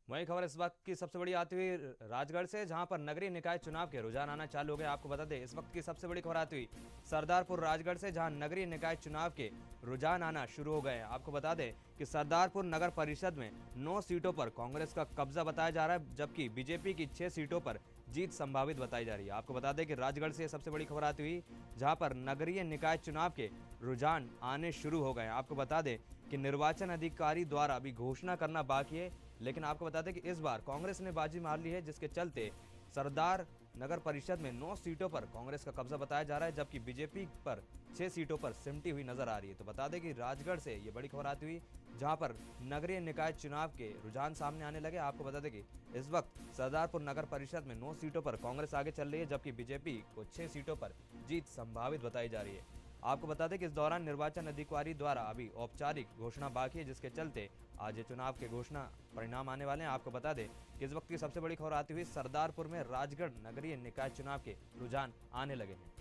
वही खबर इस वक्त की सबसे बड़ी आती हुई राजगढ़ से, जहां पर नगरीय निकाय चुनाव के रुझान आना चालू हो गए। आपको बता दें इस वक्त की सबसे बड़ी खबर आती हुई सरदारपुर राजगढ़ से, जहां नगरीय निकाय चुनाव के रुझान आना शुरू हो गए हैं। आपको बता दें कि सरदारपुर नगर परिषद में 9 सीटों पर कांग्रेस का कब्जा बताया जा रहा है, जबकि बीजेपी की 6 सीटों पर जीत संभावित बताई जा रही है। आपको बता दें कि राजगढ़ से सबसे बड़ी खबर आती हुई, जहां पर नगरीय निकाय चुनाव के रुझान आने शुरू हो गए हैं। आपको बता दें कि निर्वाचन अधिकारी द्वारा अभी घोषणा करना बाकी है, लेकिन आपको बता दें कि इस बार कांग्रेस ने बाजी मार ली है, जिसके चलते सरदार नगर परिषद में 9 सीटों पर कांग्रेस का कब्जा बताया जा रहा है, जबकि बीजेपी पर 6 सीटों पर सिमटी हुई नजर आ रही है। तो बता दें कि राजगढ़ से ये बड़ी खबर आती हुई, जहां पर नगरीय निकाय चुनाव के रुझान सामने आने लगे। आपको बता दें कि इस वक्त सरदारपुर नगर परिषद में 9 सीटों पर कांग्रेस आगे चल रही है, जबकि बीजेपी को 6 सीटों पर जीत संभावित बताई जा रही है। आपको बता दें कि इस दौरान निर्वाचन अधिकारी द्वारा अभी औपचारिक घोषणा बाकी है, जिसके चलते आज ये चुनाव के घोषणा परिणाम आने वाले हैं। आपको बता दें कि इस वक्त की सबसे बड़ी खबर आती हुई सरदारपुर में राजगढ़ नगरीय निकाय चुनाव के रुझान आने लगे हैं।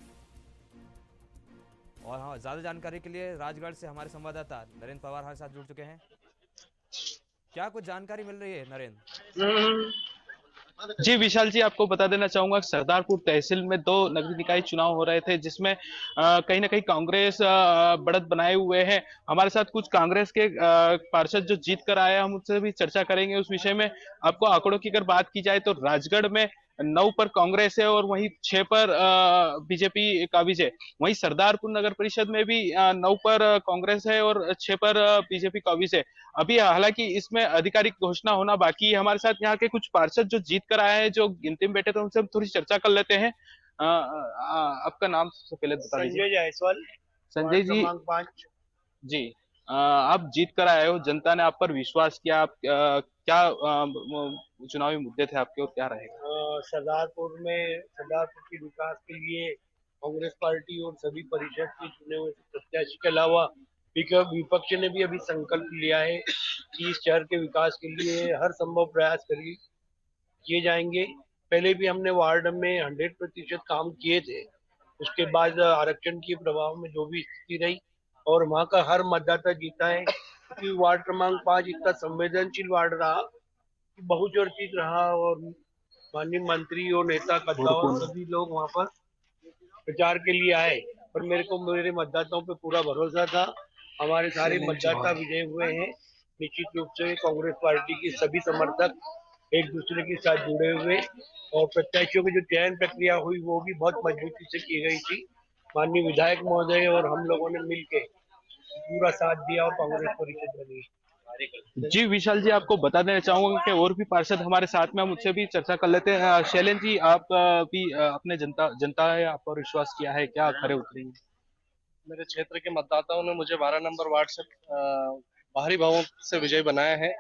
और हाँ, ज्यादा जानकारी के लिए राजगढ़ से हमारे संवाददाता नरेंद्र पवार हमारे साथ जुड़ चुके हैं। क्या कुछ जानकारी मिल रही है नरेंद्र? जी विशाल जी, आपको बता देना चाहूंगा कि सरदारपुर तहसील में दो नगरीय निकाय चुनाव हो रहे थे, जिसमें कहीं ना कहीं कांग्रेस बढ़त बनाए हुए है। हमारे साथ कुछ कांग्रेस के पार्षद जो जीत कर आए हैं, हम उनसे भी चर्चा करेंगे उस विषय में। आपको आंकड़ों की अगर बात की जाए तो राजगढ़ में 9 पर कांग्रेस है और वहीं 6 पर बीजेपी का विजय। वहीं सरदारपुर नगर परिषद में भी 9 पर कांग्रेस है और 6 पर बीजेपी का विजय। अभी हालांकि इसमें आधिकारिक घोषणा होना बाकी है। हमारे साथ यहाँ के कुछ पार्षद जो जीत कर आए हैं, जो गिनती में बैठे थे, उनसे हम थोड़ी चर्चा कर लेते हैं। आपका नाम सबसे पहले बता दीजिए। संजय जायसवाल, संजय वार्ड जी। क्रमांक 5। जी। आप जीत कर आए हो, जनता ने आप पर विश्वास किया। आप क्या चुनावी मुद्दे थे आपके और क्या रहेगा? सरदारपुर के विकास के लिए कांग्रेस पार्टी और सभी परिषद के चुने हुए प्रत्याशी के अलावा विपक्ष ने भी अभी संकल्प लिया है कि इस शहर के विकास के लिए हर संभव प्रयास किए जाएंगे। पहले भी हमने वार्ड में 100% काम किए थे। उसके बाद आरक्षण के प्रभाव में जो भी स्थिति रही और वहाँ का हर मतदाता जीता है, क्योंकि वार्ड क्रमांक 5 इतना संवेदनशील वार्ड रहा, बहुचर्चित रहा और माननीय मंत्री और नेता कद्दावर सभी लोग वहाँ पर प्रचार के लिए आए। और मेरे को मेरे मतदाताओं पे पूरा भरोसा था। हमारे सारे मतदाता विजय हुए हैं। निश्चित रूप से कांग्रेस पार्टी के सभी समर्थक एक दूसरे के साथ जुड़े हुए और प्रत्याशियों की जो चयन प्रक्रिया हुई वो भी बहुत मजबूती से की गई थी। माननीय विधायक महोदय और हम लोगों ने मिलकर पूरा साथ दिया और कांग्रेस परिषद बनी। जी विशाल जी, आपको बता देना चाहूंगा कि और भी पार्षद हमारे साथ में, हम उनसे भी चर्चा कर लेते हैं। शैलेंद्र जी, आप भी अपने जनता जनता है आप पर विश्वास किया है, क्या खरे उतरेंगे? मेरे क्षेत्र के मतदाताओं ने मुझे 12 नंबर वार्ड से बाहरी भावों से विजयी बनाया है।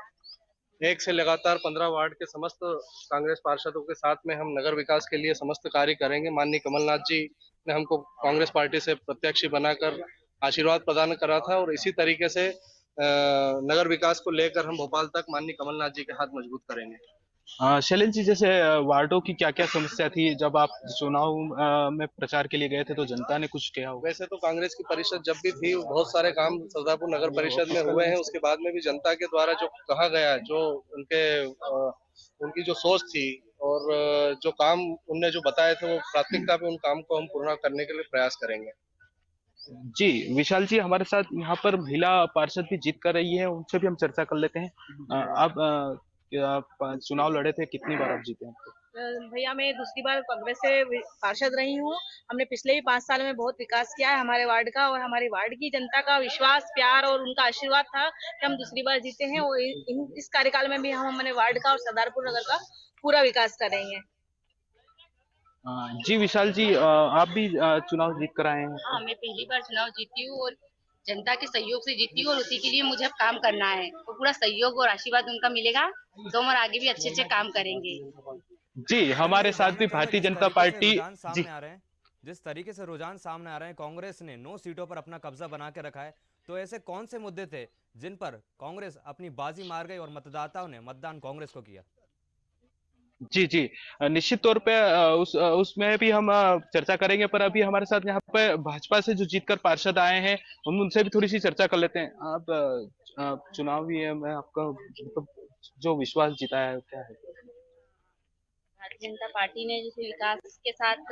एक से लगातार 15 वार्ड के समस्त कांग्रेस पार्षदों के साथ में हम नगर विकास के लिए समस्त कार्य करेंगे। माननीय कमलनाथ जी ने हमको कांग्रेस पार्टी से प्रत्याशी बनाकर आशीर्वाद प्रदान करा था और इसी तरीके से नगर विकास को लेकर हम भोपाल तक माननीय कमलनाथ जी के हाथ मजबूत करेंगे। शैलेंद्र जी, जैसे वार्डों की क्या क्या समस्या थी जब आप चुनाव में प्रचार के लिए गए थे, तो जनता ने कुछ किया होगा? वैसे तो कांग्रेस की परिषद जब भी थी बहुत सारे काम सरदारपुर नगर परिषद में हुए हैं। उसके बाद में भी जनता के द्वारा जो कहा गया, जो उनकी जो सोच थी और जो काम उनने जो बताए थे, वो प्राथमिकता पे उन काम को हम पूर्ण करने के लिए प्रयास करेंगे। जी विशाल जी, हमारे साथ यहाँ पर महिला पार्षद भी जीत कर रही है, उनसे भी हम चर्चा कर लेते हैं। आप क्या आप चुनाव लड़े थे, कितनी बार आप जीते हैं? भैया मैं दूसरी बार कांग्रेस से पार्षद रही हूँ। हमने पिछले भी 5 साल में बहुत विकास किया है हमारे वार्ड का, और हमारे वार्ड की जनता का विश्वास, प्यार और उनका आशीर्वाद था कि हम दूसरी बार जीते हैं। और इस कार्यकाल में भी हम हमारे वार्ड का और सरदारपुर नगर का पूरा विकास करेंगे। जी विशाल जी, आप भी चुनाव जीत कर आए हैं? हाँ, मैं पहली बार चुनाव जीती हूँ और जनता के सहयोग से जीती हूँ और उसी के लिए मुझे अब काम करना है और पूरा सहयोग और आशीर्वाद उनका मिलेगा तो हम और आगे भी अच्छे अच्छे काम करेंगे। जी, हमारे चलिए साथ भी जानना चाहेंगे भारतीय जिस जनता तरीके से पार्टी। रुझान जी। सामने आ रहे हैं, जिस तरीके से रुझान सामने आ रहे हैं, कांग्रेस ने 9 सीटों पर अपना कब्जा बना के रखा है, तो ऐसे कौन से मुद्दे थे जिन पर कांग्रेस अपनी बाजी मार गई और मतदाताओं ने मतदान कांग्रेस को किया? जी जी, निश्चित तौर पे उसमें भी हम चर्चा करेंगे, पर अभी हमारे साथ यहाँ पे भाजपा से जो जीतकर पार्षद आए हैं, हम उनसे भी थोड़ी सी चर्चा कर लेते हैं। आप चुनावी है, मैं आपका मतलब जो विश्वास जिताया है क्या है? भारतीय जनता पार्टी ने जैसे विकास के साथ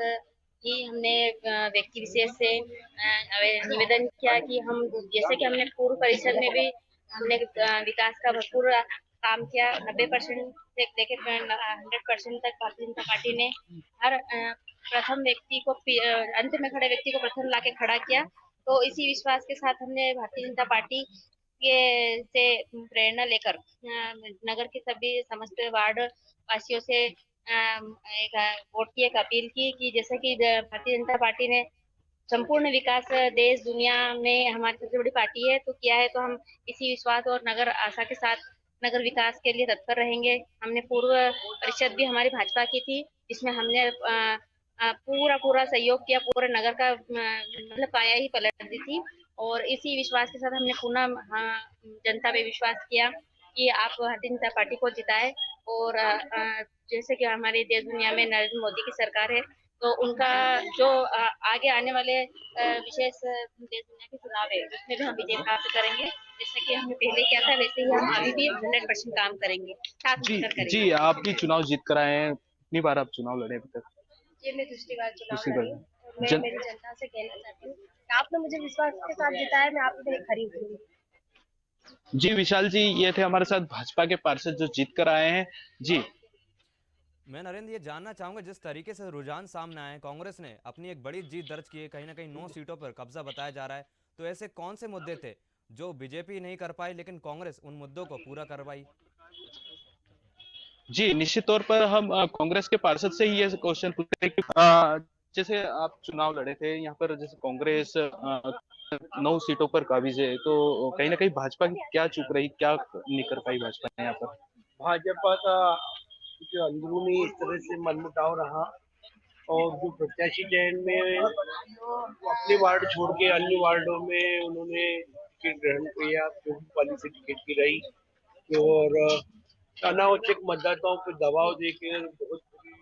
ही हमने व्यक्ति विशेष से निवेदन किया कि हम जैसे कि हमने पूर्व परिषद में भी हमने विकास का भरपूर काम किया। 90% से लेकर 100% तक भारतीय जनता पार्टी ने हर प्रथम व्यक्ति को अंत में खड़े व्यक्ति को प्रथम लाके खड़ा किया। तो इसी विश्वास के साथ हमने भारतीय जनता पार्टी के से प्रेरणा लेकर नगर के सभी समस्त वार्ड वासियों से एक वोट की एक अपील की कि जैसे कि भारतीय जनता पार्टी ने संपूर्ण विकास देश दुनिया में हमारी सबसे बड़ी पार्टी है तो किया है, तो हम इसी विश्वास और नगर आशा के साथ नगर विकास के लिए तत्पर रहेंगे। हमने पूर्व परिषद भी हमारी भाजपा की थी जिसमें हमने पूरा सहयोग किया, पूरे नगर का मतलब काया ही पलट दी थी। और इसी विश्वास के साथ हमने पुनः जनता पे विश्वास किया कि आप भारतीय जनता पार्टी को जिताए। और जैसे कि हमारे देश दुनिया में नरेंद्र मोदी की सरकार है तो उनका जो आगे आने वाले विशेष देश दुनिया के चुनाव है उसमें भी हम विजय प्राप्त करेंगे। जैसे कि हमने पहले किया था वैसे ही हम अभी भी 100% काम करेंगे, साथ जी मिलकर करेंगे। जी, आप भी चुनाव जीत कर आए हैं, कितनी बार आप चुनाव लड़े अभी तक? ये मैं दूसरी बार चुनाव दूसरी लड़ी बार। हूँ और मैं जन मेरी जनता से कहना चाहती हूँ कि आपने मुझे विश्वास के साथ जिताया, मैं आपके लिए खरी उतरूंगी। जी विशाल जी, ये थे हमारे साथ भाजपा के पार्षद जो जीत कर आए हैं। जी मैं नरेंद्र ये जानना चाहूंगा, जिस तरीके से रुझान सामने आए, कांग्रेस ने अपनी एक बड़ी जीत दर्ज की है, कहीं ना कहीं 9 सीटों पर कब्जा बताया जा रहा है, तो ऐसे कौन से मुद्दे थे जो बीजेपी नहीं कर पाई लेकिन कांग्रेस उन मुद्दों को पूरा करवाई? जी, निश्चित तौर पर हम कांग्रेस के पार्षद से ही ये क्वेश्चन पूछते हैं कि जैसे आप चुनाव लड़े थे यहाँ पर, जैसे कांग्रेस 9 सीटों पर काबिज है, तो कहीं ना कहीं भाजपा की क्या चूक रही, क्या नहीं कर पाई भाजपा ने यहाँ पर? भाजपा का जो अंदरूनी इस तरह से मनमुटाव रहा और जो प्रत्याशी चयन में अपने वार्ड छोड़ के अन्य वार्डों में उन्होंने टिकट ग्रहण किया, जो वाली से टिकट की रही और अनावश्यक मतदाताओं पर दबाव देकर बहुत बुरी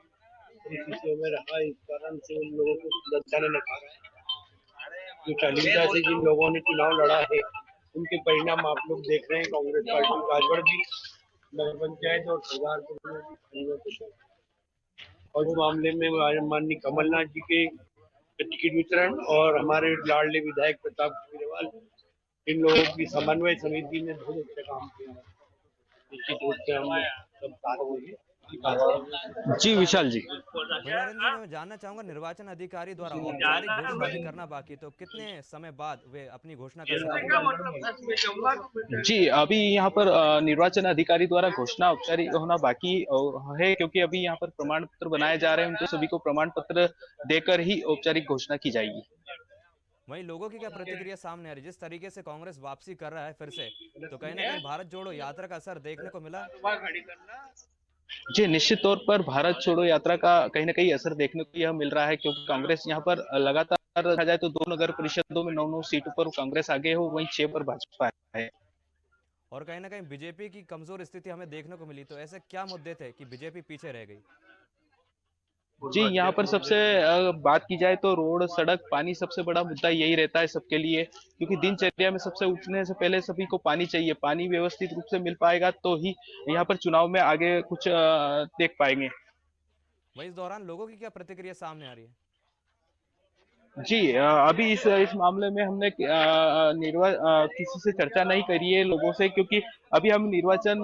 परिस्थितियों में रहा। इस कारण से उन लोगों को जनता ने नकारा है। जो शालीनता से जिन लोगों ने चुनाव लड़ा है उनके परिणाम आप लोग देख रहे हैं। कांग्रेस पार्टी राजगढ़ भी, नगर पंचायत और सरदारपुर में भी और इस मामले में माननीय कमलनाथ जी के टिकट वितरण और हमारे लाडले विधायक प्रताप अग्रवाल, इन लोगों की समन्वय समिति ने बहुत अच्छा काम किया। निश्चित रूप से हम सब साथ में जी विशाल जी। वही नरेंद्र जी, मैं जानना चाहूंगा, निर्वाचन अधिकारी द्वारा औपचारिक घोषणा भी करना बाकी, तो कितने समय बाद वे अपनी घोषणा कर सकते हैं? जी, अभी यहाँ पर निर्वाचन अधिकारी द्वारा घोषणा औपचारिक होना बाकी है, क्योंकि अभी यहाँ पर प्रमाण पत्र बनाए जा रहे हैं, उनको सभी को प्रमाण पत्र देकर ही औपचारिक घोषणा की जाएगी। वहीं लोगों की क्या प्रतिक्रिया सामने आ रही है? जिस तरीके से कांग्रेस वापसी कर रहा है फिर से, तो कहीं ना कहीं भारत जोड़ो यात्रा का असर देखने को मिला? जी, निश्चित तौर पर भारत छोड़ो यात्रा का कहीं न कहीं असर देखने को यह मिल रहा है, क्योंकि कांग्रेस यहाँ पर लगातार देखा जाए तो 2 नगर परिषदों में 9-9 सीटों पर कांग्रेस आगे हो, वहीं 6 पर भाजपा है। और कहीं ना कहीं बीजेपी की कमजोर स्थिति हमें देखने को मिली, तो ऐसे क्या मुद्दे थे कि बीजेपी पीछे रह गई? जी, यहाँ पर सबसे बात की जाए तो रोड, सड़क, पानी सबसे बड़ा मुद्दा यही रहता है सबके लिए, क्योंकि दिनचर्या में सबसे उठने से पहले सभी को पानी चाहिए। पानी व्यवस्थित रूप से मिल पाएगा तो ही यहाँ पर चुनाव में आगे कुछ देख पाएंगे। वहीं इस दौरान लोगों की क्या प्रतिक्रिया सामने आ रही है? जी, अभी इस मामले में हमने किसी से चर्चा नहीं करी है लोगों से, क्योंकि अभी हम निर्वाचन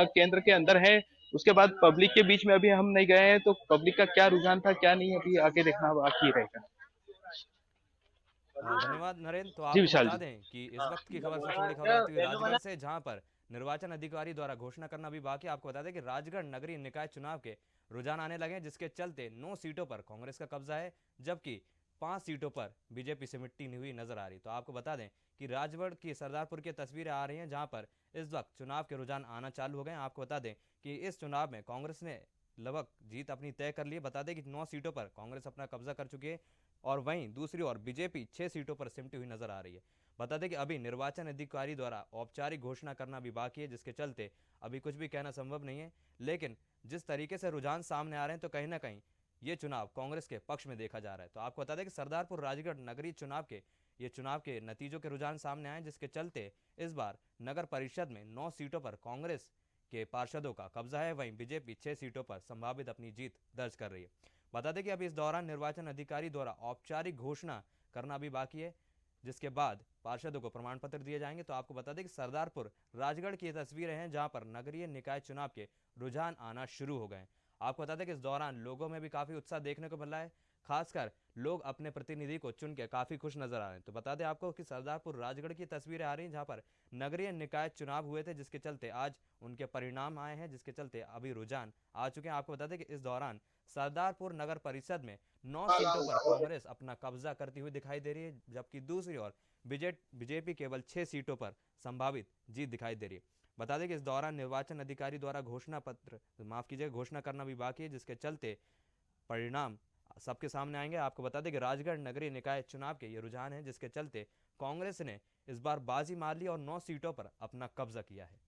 केंद्र के अंदर हैं। उसके बाद पब्लिक के बीच में अभी हम नहीं गए हैं, तो पब्लिक का क्या रुझान था क्या नहीं, अभी आगे देखना बाकी रहेगा। धन्यवाद नरेंद्र। तो जी आपको विशाल बता जी। दें कि इस वक्त की खबर सबसे बड़ी खबर आती हुई राजगढ़ से, जहां पर निर्वाचन अधिकारी द्वारा घोषणा करना भी बाकी। आपको बता दें कि राजगढ़ नगरीय निकाय चुनाव के रुझान आने लगे हैं, जिसके चलते 9 सीटों पर कांग्रेस का कब्जा है, जबकि 5 सीटों पर बीजेपी से मिट्टी नहीं हुई नजर आ रही। तो आपको बता दें कि राजगढ़ की सरदारपुर की तस्वीरें आ रही हैं, जहां पर इस वक्त चुनाव के रुझान आना चालू हो गए हैं। आपको बता दें कि इस चुनाव में कांग्रेस ने लगभग जीत अपनी तय कर ली है। बता दें कि 9 सीटों पर कांग्रेस अपना कब्जा कर चुकी है, और वहीं दूसरी ओर बीजेपी 6 सीटों पर सिमटी हुई नजर आ रही है। बता दें कि अभी निर्वाचन अधिकारी द्वारा औपचारिक घोषणा करना भी बाकी है, जिसके चलते अभी कुछ भी कहना संभव नहीं है। लेकिन जिस तरीके से रुझान सामने आ रहे हैं, तो कहीं ना कहीं ये चुनाव कांग्रेस के पक्ष में देखा जा रहा है। तो आपको बता दें कि सरदारपुर राजगढ़ नगरीय चुनाव के नतीजों के रुझान सामने आए, जिसके चलते इस बार नगर परिषद में 9 सीटों पर कांग्रेस के पार्षदों का कब्जा है, वहीं बीजेपी 6 सीटों पर संभावित अपनी जीत दर्ज कर रही है। बता दें कि अभी इस दौरान निर्वाचन अधिकारी द्वारा औपचारिक घोषणा करना भी बाकी है, जिसके बाद पार्षदों को प्रमाण पत्र दिए जाएंगे। तो आपको बता दें कि सरदारपुर राजगढ़ की ये तस्वीरें हैं, जहां पर नगरीय निकाय चुनाव के रुझान आना शुरू हो गए। आपको बता दें कि इस दौरान लोगों में भी काफी उत्साह देखने को मिल रहा है, खासकर लोग अपने प्रतिनिधि को चुन के काफी खुश नजर आ रहे हैं। तो बता दें आपको कि सरदारपुर राजगढ़ की तस्वीरें आ रही हैं, जहां पर नगरीय निकाय चुनाव हुए थे, जिसके चलते आज उनके परिणाम आए हैं, जिसके चलते अभी रुझान आ चुके हैं। आपको बता दें कि इस दौरान सरदारपुर नगर परिषद में 9 सीटों पर कांग्रेस अपना कब्जा करती हुई दिखाई दे रही है, जबकि दूसरी ओर बीजेपी केवल 6 सीटों पर संभावित जीत दिखाई दे रही है। बता दें कि इस दौरान निर्वाचन अधिकारी द्वारा घोषणा करना भी बाकी है, जिसके चलते परिणाम सबके सामने आएंगे। आपको बता दें कि राजगढ़ नगरीय निकाय चुनाव के ये रुझान है, जिसके चलते कांग्रेस ने इस बार बाजी मार ली और 9 सीटों पर अपना कब्जा किया है।